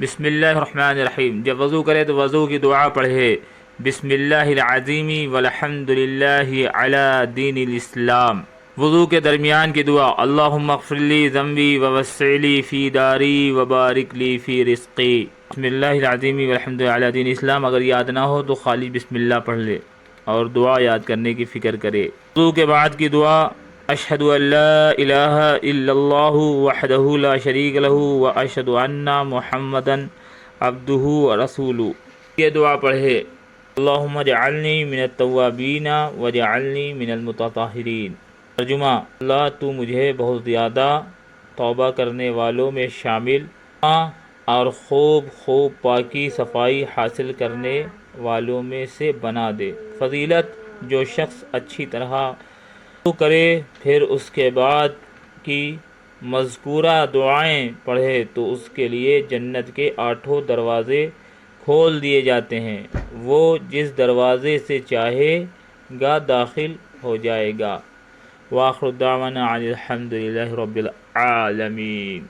بسم اللہ الرحمن الرحیم. جب وضو کرے تو وضو کی دعا پڑھے. بسم اللہ العظیم والحمد للہ علی دین الاسلام. وضو کے درمیان کی دعا: اللہم اغفر لی ذنبی ووسع لی فی داری وبارک لی فی رزقی. بسم اللہ العظیم والحمد للہ علی دین الاسلام اگر یاد نہ ہو تو خالی بسم اللہ پڑھ لے اور دعا یاد کرنے کی فکر کرے. وضو کے بعد کی دعا: اشہد ان لا الہ الا اللہ وحدہ لا شریک لہ واشہد ان محمدا عبدہ ورسولہ. یہ دعا پڑھے: اللہم اجعلنی من التوابین واجعلنی من المتطہرین. ترجمہ: اللہ تو مجھے بہت زیادہ توبہ کرنے والوں میں شامل اور خوب پاکی صفائی حاصل کرنے والوں میں سے بنا دے. فضیلت: جو شخص اچھی طرح وضو کرے پھر اس کے بعد کی مذکورہ دعائیں پڑھے تو اس کے لیے جنت کے 8 دروازے کھول دیے جاتے ہیں. وہ جس دروازے سے چاہے گا داخل ہو جائے گا. وآخر دعوانا الحمد للہ رب العالمین.